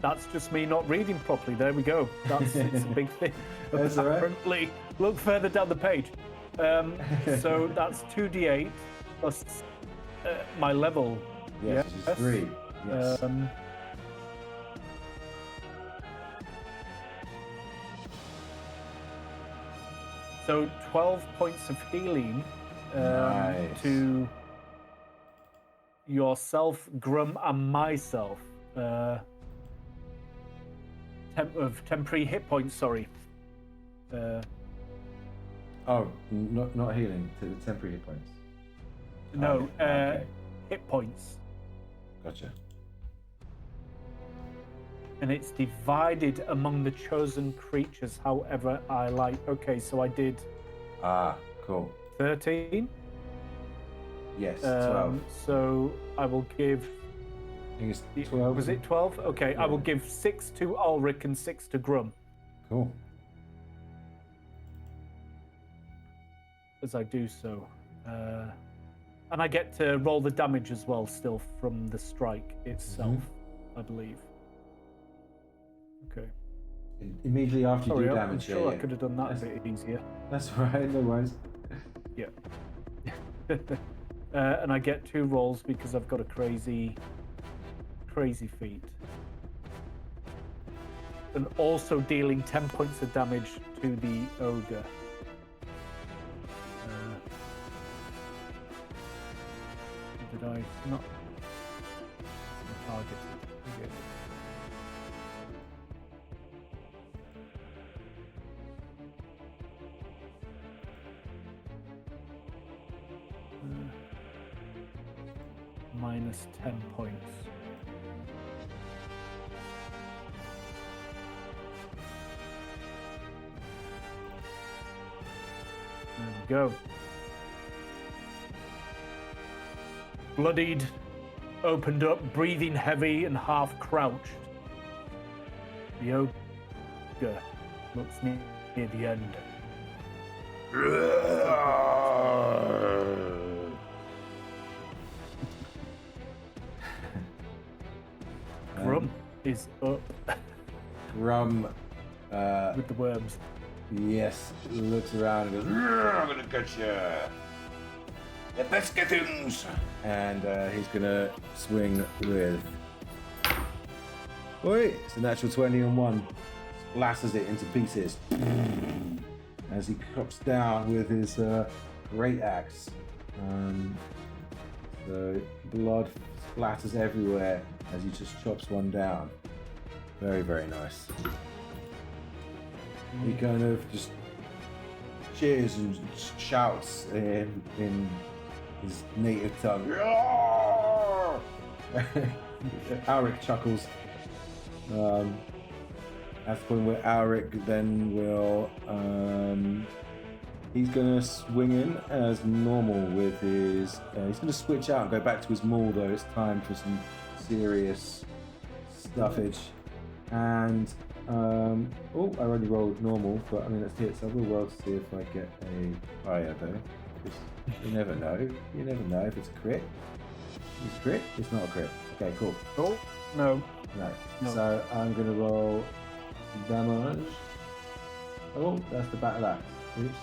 That's just me not reading properly. There we go. It's a big thing. That's all right. Apparently, look further down the page. So that's 2d8 plus my level. Yes, it's 3. Yes. So 12 points of healing Nice. to yourself, Grum, and myself. Of temporary hit points, sorry. Not healing, to the temporary hit points. No, Okay. hit points. Gotcha. And it's divided among the chosen creatures however I like. Okay, so I did Cool. 13. Yes, 12. So I will give... I think it's 12. Was it 12? Okay, I will Yeah. give 6 to Alric and 6 to Grum. Cool. as I do so. And I get to roll the damage as well, still from the strike itself, I believe. Okay. Immediately after you Sorry, do I'm damage, sure I yeah. could have done that a bit easier. That's right, no worries. Yeah. And I get 2 rolls because I've got a crazy feat. And also dealing 10 points of damage to the ogre. Did I not target it? Okay. Minus 10 points. There we go. Bloodied, opened up, breathing heavy and half crouched. The ogre looks near the end. Grum is up Rum, with the worms. yes, looks around and goes, I'm gonna get you. The Pescatons! And he's gonna swing with. Oi! It's a natural 20 on 1. Slashes it into pieces. As he chops down with his great axe. The blood splatters everywhere as he just chops one down. Very, very nice. He kind of just cheers and shouts in his native tongue. Alric chuckles. At the point where Alric then will, he's gonna swing in as normal with his. He's gonna switch out and go back to his maul though. It's time for some serious stuffage. And I already rolled normal, but I mean that's hit. So I will roll to see if I get a higher though. You never know. You never know if it's a crit. It's a crit? It's not a crit. Okay, cool. Oh, no. No. So I'm going to roll damage. Oh, that's the battle axe. Oops.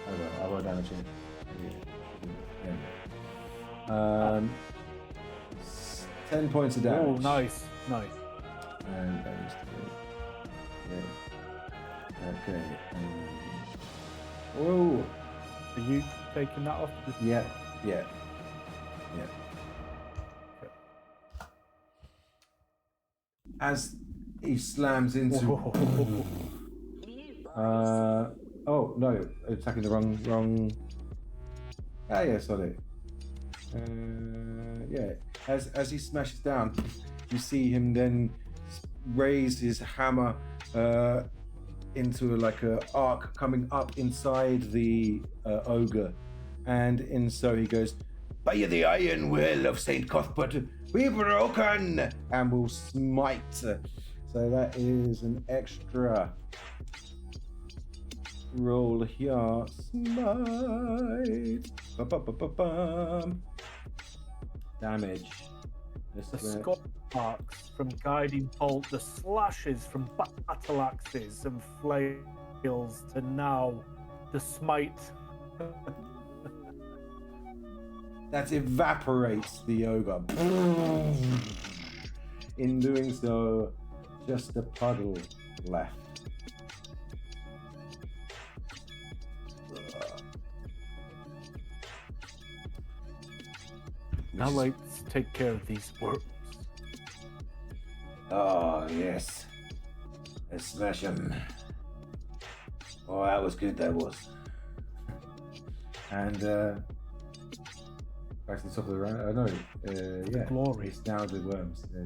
Oh well, I'll roll damage in. Yeah. 10 points of damage. Oh, nice. And damage to yeah. Okay. Oh. Are you taking that off? Yeah. As he slams into. Oh no! Attacking the wrong. Ah yeah, sorry. Yeah. As he smashes down, you see him then raise his hammer into like a arc coming up inside the ogre, and in so he goes, By the iron will of Saint Cuthbert, be broken! and will smite. So that is an extra roll here. Smite. Ba-ba-ba-ba-bum. Damage. The scorch marks from guiding bolt, the slashes from battle axes and flails to now the smite. That evaporates the ogre. In doing so, just a puddle left. Now let's take care of these worms. Oh, yes. Let's smash them. Oh, that was good, that was. And back to the top of the round. Oh no, yeah. Glory. It's now the worms. Yeah.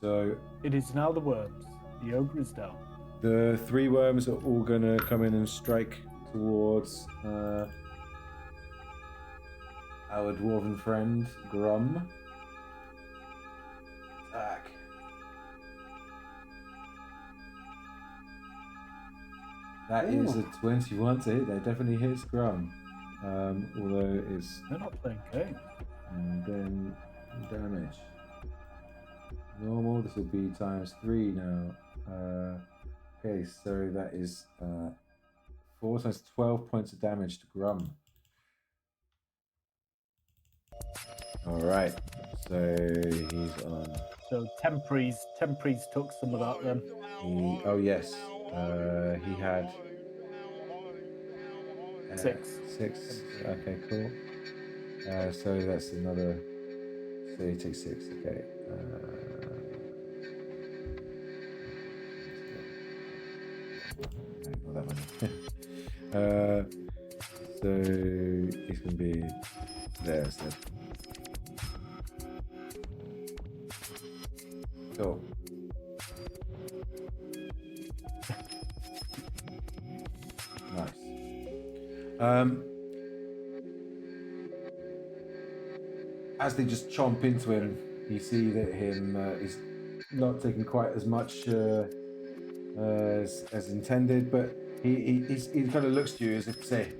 So It is now the worms. The ogre is down. the 3 worms are all gonna come in and strike towards our dwarven friend Grum. Attack. That is a 21 to hit. That definitely hits Grum. Although it's... They're not playing games. And then damage. Normal, this will be times 3 now. Okay, so that is 4 times 12 points of damage to Grum. Alright, so he's on. So temporaries took some of that then. Oh yes, he had 6. 6. Okay, cool. So that's another. So he takes 6. Okay. Not that many. So he's gonna be there. So. Cool. Nice. As they just chomp into him, you see that he's not taking quite as much as intended, but he kind of looks to you as if to say,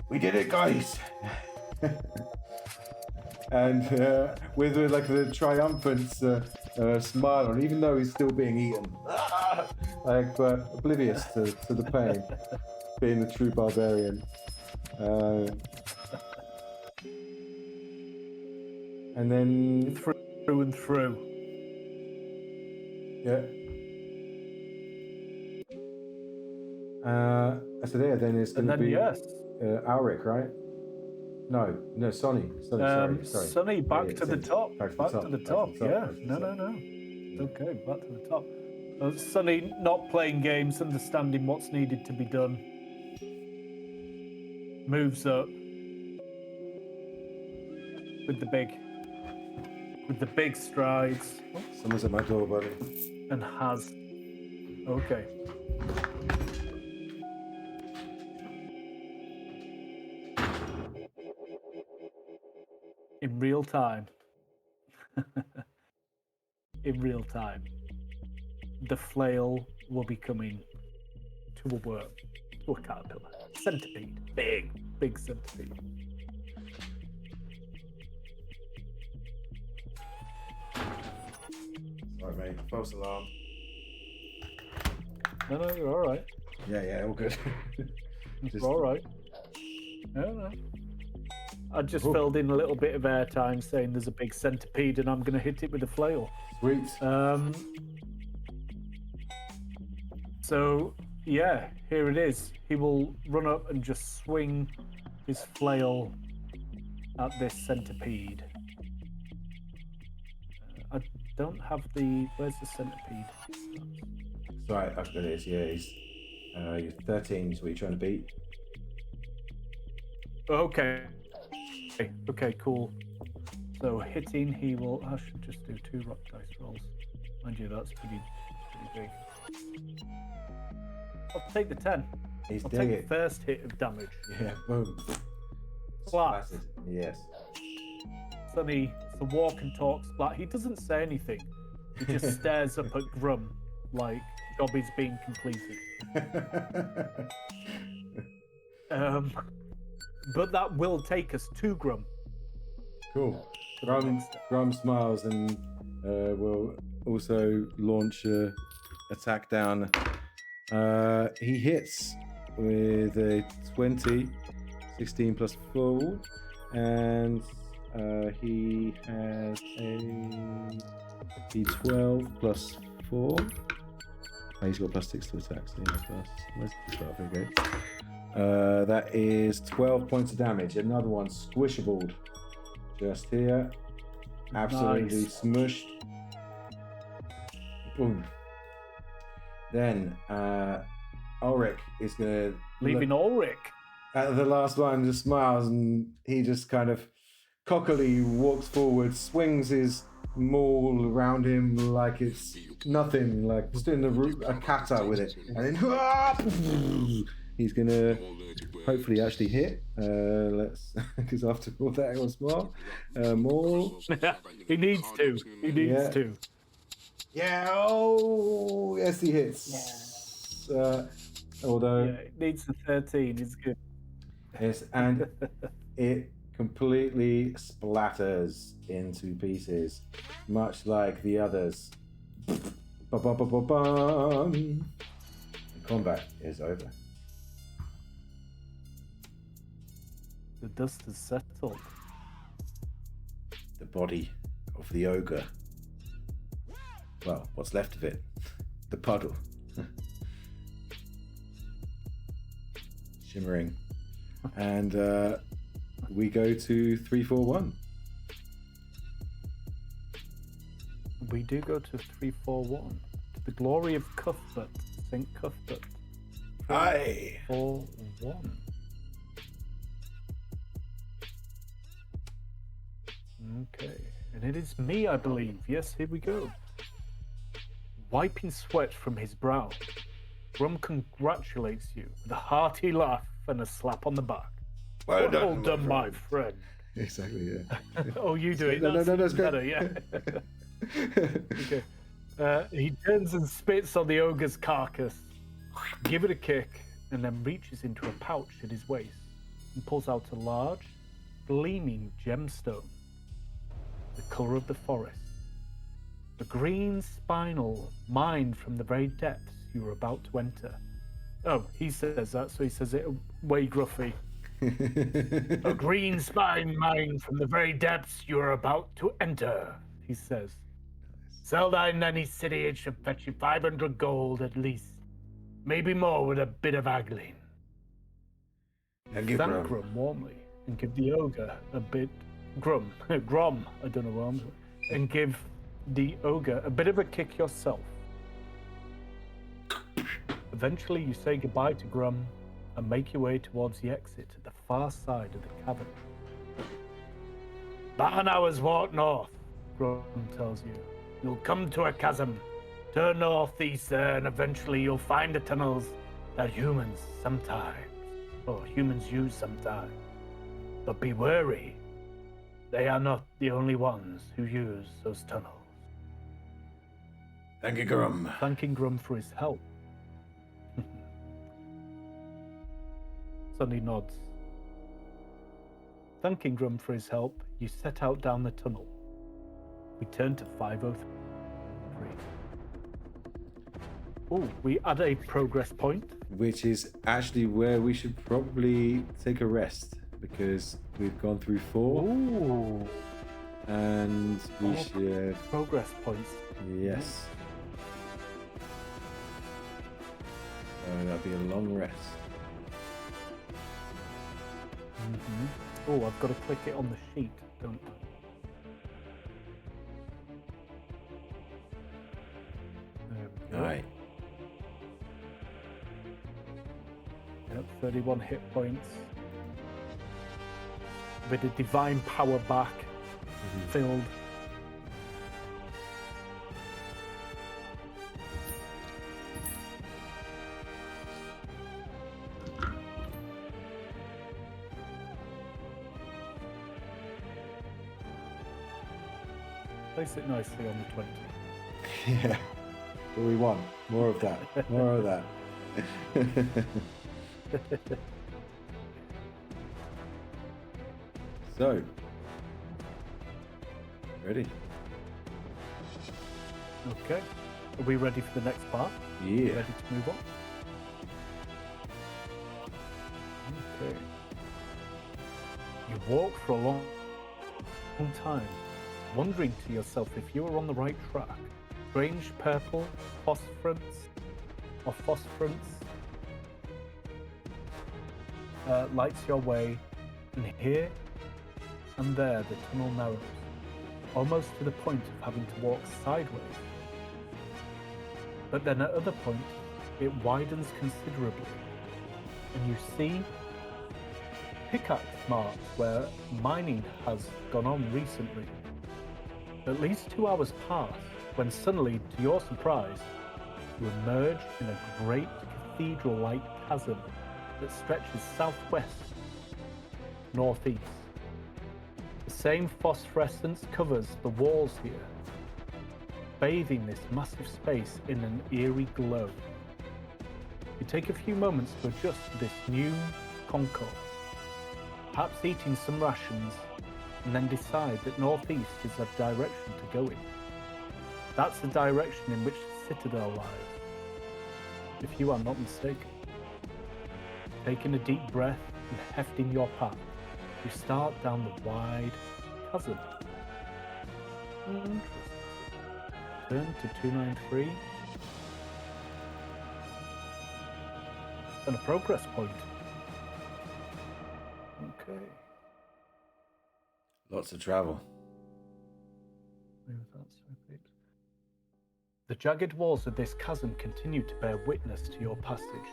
"We did it, guys!" And with like the triumphant smile on, even though he's still being eaten, like but oblivious to the pain, being the true barbarian. And then through and through. Yeah. So there, then it's going to be Alric, right? No, Sonni. Sorry. Sonni, back to the top. Back to the top. Yeah. No. Okay, back to the top. Sonni not playing games, understanding what's needed to be done. Moves up with the big strides. Someone's at my door, buddy. And has. Okay. In real time. In real time. The flail will be coming to a worm. To a caterpillar. Centipede. Big centipede. Sorry, mate. False alarm. No, you're all right. Yeah, all good. You're all right. No. I just filled in a little bit of airtime saying there's a big centipede and I'm going to hit it with a flail. Sweet. So, yeah, here it is. He will run up and just swing his flail at this centipede. I don't have the... Where's the centipede? Sorry, I've got it. Yeah, he's... you're 13, so what are you trying to beat? Okay, cool. So hitting, he will... I should just do 2 rock dice rolls. Mind you, that's pretty big. I'll take the 10. He's I'll doing take it. the first hit of damage. Yeah, boom. Splat. Yes. Sonni, it's a walk and talk splat. He doesn't say anything. He just stares up at Grum like job is being completed. But that will take us to Grum. Cool. Grum smiles and will also launch an attack down. He hits with a 20, 16 plus 4, and he has a D12 plus 4. Oh, he's got plus 6 to attack, so yeah, let's start again. That is 12 points of damage. Another one squishabled just here. Absolutely smushed. Boom. Then Alric is going to... Leaving Alric. At the last one, just smiles, and he just kind of cockily walks forward, swings his maul around him like it's nothing, like just doing a kata with it. And then he's going to hopefully actually hit. Let's, because after all that, it was more. Maul. He needs to. He needs to. Yeah, oh, yes, he hits. It's although Yeah, it needs a 13. It's good. yes, and it completely splatters into pieces, much like the others. Ba-ba-ba-ba-bum. The combat is over. The dust has settled. The body of the ogre. Well, what's left of it? The puddle. Shimmering. And we go to 341. We do go to 341. To the glory of Cuthbert, St. Cuthbert. Aye. 4-1. Okay, and it is me, I believe. Yes, here we go. Wiping sweat from his brow, Grum congratulates you with a hearty laugh and a slap on the back. Well Well done, done, my friend. Exactly, yeah. Oh, you do it. No, that's great. better, yeah. Okay. He turns and spits on the ogre's carcass, give it a kick, and then reaches into a pouch at his waist and pulls out a large, gleaming gemstone, the color of the forest. A green spinal mined from the very depths you are about to enter. Oh, he says that, so he says it way gruffy. A green spine mined from the very depths you are about to enter, he says. Sell that in any city, it should fetch you 500 gold at least. Maybe more with a bit of haggling. Thank you, Thank Grum. Grum warmly and give the ogre a bit. Grum, I don't know what I'm saying. And give the ogre a bit of a kick yourself. Eventually, you say goodbye to Grum and make your way towards the exit at the far side of the cavern. About an hour's walk north, Grum tells you. You'll come to a chasm. Turn northeast there, and eventually you'll find the tunnels that humans use sometimes. But be wary. They are not the only ones who use those tunnels. Thank you, Grum. Thanking Grum for his help. Sonni nods. Thanking Grum for his help, you set out down the tunnel. We turn to 503. Oh, we add a progress point. Which is actually where we should probably take a rest because we've gone through 4 Ooh, and we should. progress points. Yes. So that'll be a long rest. Oh, I've got to click it on the sheet, don't I? There we go. Alright. Yep, 31 hit points. A bit of divine power back. Filled. Place it nicely on the 20. Yeah. What do we want? More of that. More of that. So. Ready? Okay. Are we ready for the next part? Yeah. Ready to move on? Okay. You walk for a long time, wondering to yourself if you are on the right track. Strange purple phosphorants lights your way, and here and there the tunnel narrows, almost to the point of having to walk sideways. But then at other points, it widens considerably, and you see pickaxe marks where mining has gone on recently. At least 2 hours pass when suddenly, to your surprise, you emerge in a great cathedral-like chasm that stretches southwest, northeast. The same phosphorescence covers the walls here, bathing this massive space in an eerie glow. You take a few moments to adjust to this new concourse, perhaps eating some rations, and then decide that northeast is the direction to go in. That's the direction in which the citadel lies, if you are not mistaken. Taking a deep breath and hefting your pack, you start down the wide chasm. Interesting. Turn to 293. And a progress point. Okay. Lots of travel. The jagged walls of this chasm continue to bear witness to your passage,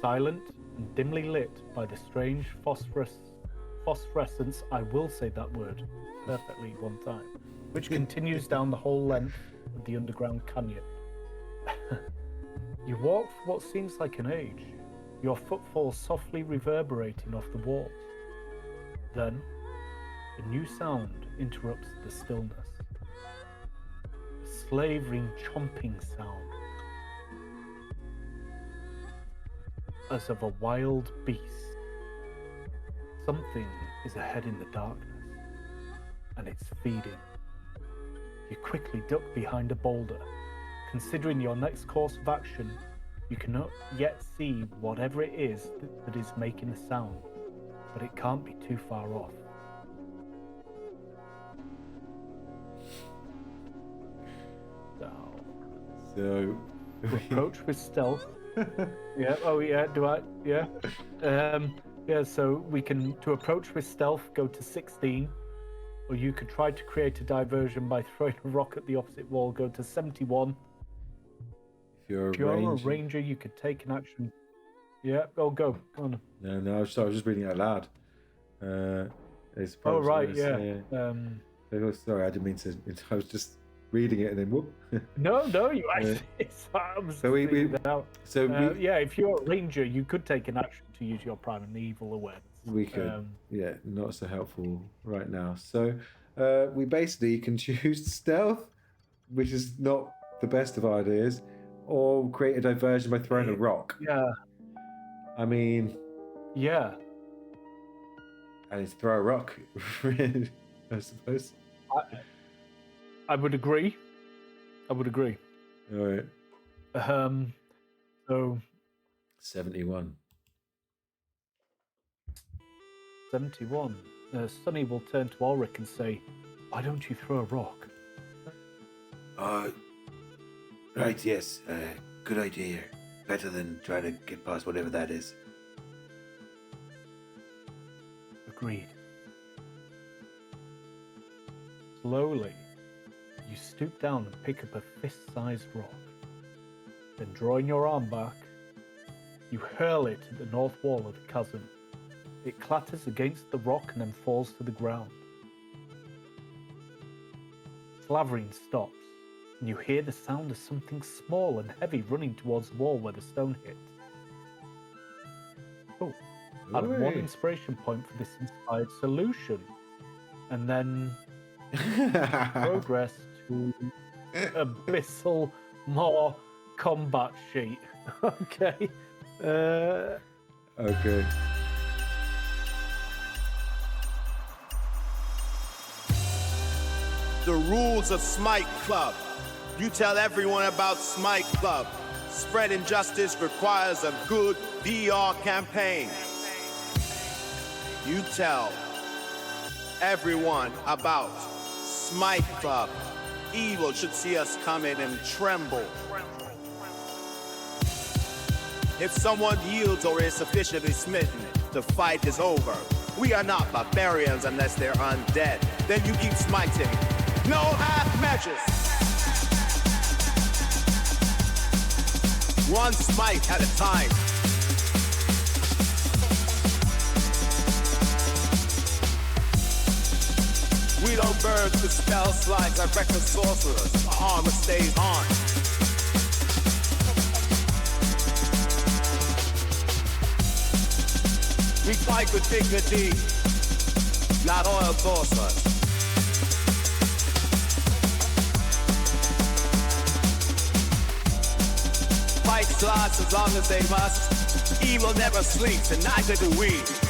silent and dimly lit by the strange phosphorescence, I will say that word perfectly one time, which continues down the whole length of the underground canyon. You walk for what seems like an age, your footfalls softly reverberating off the walls. Then, a new sound interrupts the stillness. A slavering chomping sound, as of a wild beast. Something is ahead in the darkness, and it's feeding. You quickly duck behind a boulder. Considering your next course of action, you cannot yet see whatever it is that is making the sound, but it can't be too far off. So approach with stealth. Yeah. Oh, yeah. Do I? Yeah. Yeah. So we can, to approach with stealth, go to 16, or you could try to create a diversion by throwing a rock at the opposite wall. Go to 71. if you're a ranger, you could take an action. Yeah. Oh, go on. No. Sorry, I was just reading it out loud. Oh, right. Yeah. Sorry, I didn't mean to. I was just reading it and then whoop. No, you actually. Yeah, if you're a ranger, you could take an action to use your prime and evil awareness. We could. Not so helpful right now. So we basically can choose stealth, which is not the best of ideas, or create a diversion by throwing a rock. Yeah. I mean. Yeah. And it's throw a rock, I suppose. I would agree. All right. So 71. 71. Sonni will turn to Alric and say, "Why don't you throw a rock?" Right, yes. Good idea. Better than trying to get past whatever that is. Agreed. Slowly, you stoop down and pick up a fist-sized rock. Then, drawing your arm back, you hurl it at the north wall of the chasm. It clatters against the rock and then falls to the ground. Slavering stops, and you hear the sound of something small and heavy running towards the wall where the stone hit. Oh, add one inspiration point for this inspired solution, and then progress to abyssal more combat sheet. Okay. Okay. The rules of Smite Club. You tell everyone about Smite Club. Spreading justice requires a good VR campaign. You tell everyone about Smite Club. Evil should see us coming and tremble. If someone yields or is sufficiently smitten, the fight is over. We are not barbarians unless they're undead. Then you keep smiting. No half measures. One smite at a time. We don't burn the spell slides like reckless sorcerers. Our armor stays on. We fight with dignity, not oil sorcerers. fight slots as long as they must. Evil never sleeps, and neither do we.